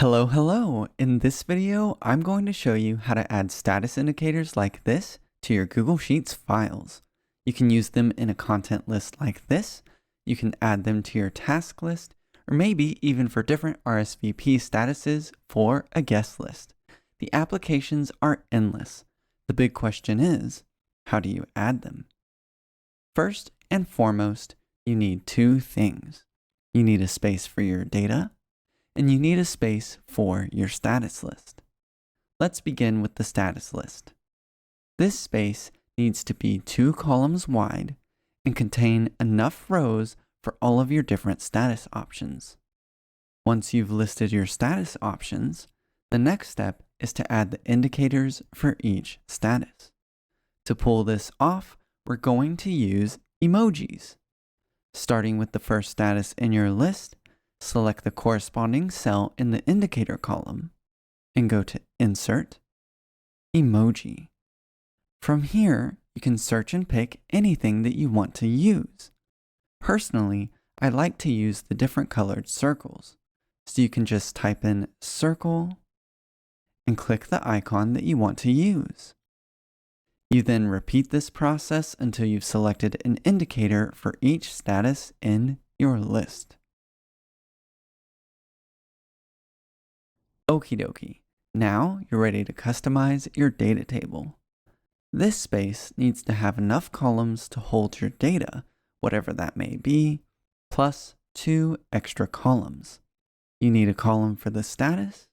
Hello! In this video, I'm going to show you how to add status indicators like this to your Google Sheets files. You can use them in a content list like this, you can add them to your task list, or maybe even for different RSVP statuses for a guest list. The applications are endless. The big question is, how do you add them? First and foremost, you need two things. You need a space for your data, and you need a space for your status list. Let's begin with the status list. This space needs to be 2 columns wide and contain enough rows for all of your different status options. Once you've listed your status options, the next step is to add the indicators for each status. To pull this off, we're going to use emojis. Starting with the first status in your list, select the corresponding cell in the indicator column and go to Insert, Emoji. From here, you can search and pick anything that you want to use. Personally, I like to use the different colored circles, so you can just type in circle and click the icon that you want to use. You then repeat this process until you've selected an indicator for each status in your list. Okie dokie, now you're ready to customize your data table. This space needs to have enough columns to hold your data, whatever that may be, plus 2 extra columns. You need a column for the status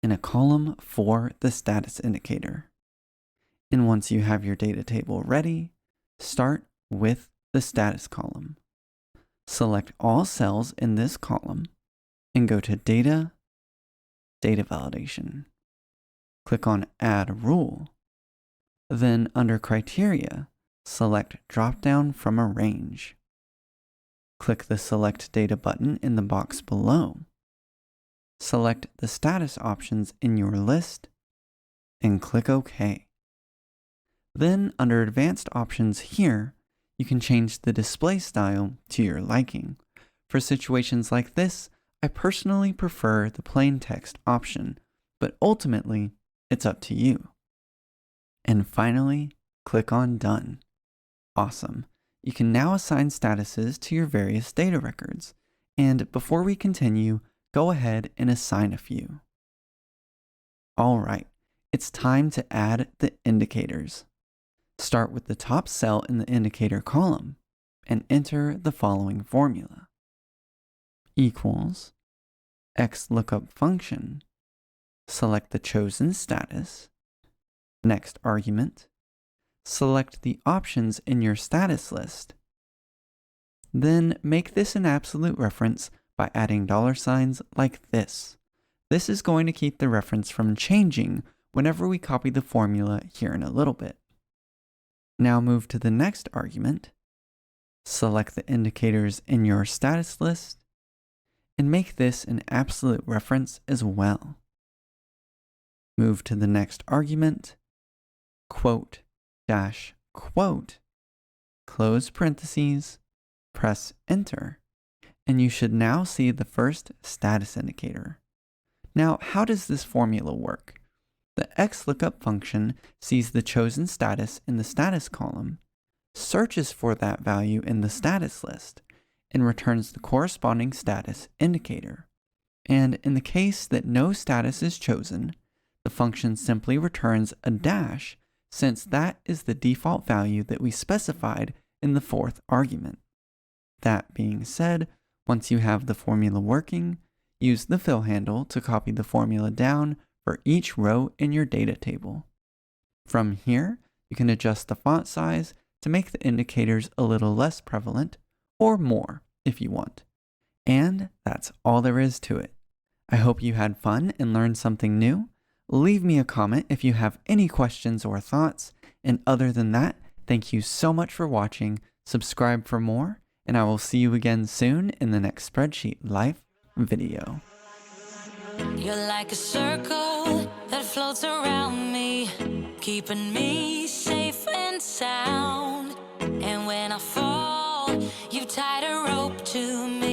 and a column for the status indicator. And once you have your data table ready, start with the status column. Select all cells in this column and go to Data, Data Validation. Click on Add Rule. Then under Criteria, select Dropdown from a range. Click the Select Data button in the box below. Select the status options in your list and click OK. Then under Advanced Options here, you can change the display style to your liking. For situations like this, I personally prefer the plain text option, but ultimately, it's up to you. And finally, click on Done. Awesome. You can now assign statuses to your various data records. And before we continue, go ahead and assign a few. Alright, it's time to add the indicators. Start with the top cell in the indicator column and enter the following formula. Equals XLOOKUP function. Select the chosen status. Next argument. Select the options in your status list. Then make this an absolute reference by adding $signs like this. This is going to keep the reference from changing whenever we copy the formula here in a little bit. Now move to the next argument. Select the indicators in your status list and make this an absolute reference as well. Move to the next argument, quote dash quote, close parentheses, press enter, and you should now see the first status indicator. Now, how does this formula work? The XLOOKUP function sees the chosen status in the status column, searches for that value in the status list, and returns the corresponding status indicator. And in the case that no status is chosen, the function simply returns a dash, since that is the default value that we specified in the 4th argument. That being said, once you have the formula working, use the fill handle to copy the formula down for each row in your data table. From here, you can adjust the font size to make the indicators a little less prevalent, or more if you want. And that's all there is to it. I hope you had fun and learned something new. Leave me a comment if you have any questions or thoughts. And other than that, thank you so much for watching. Subscribe for more, and I will see you again soon in the next Spreadsheet Life video. You're like a circle that floats around me, keeping me safe and sound. And when I fall, you tied a rope to me.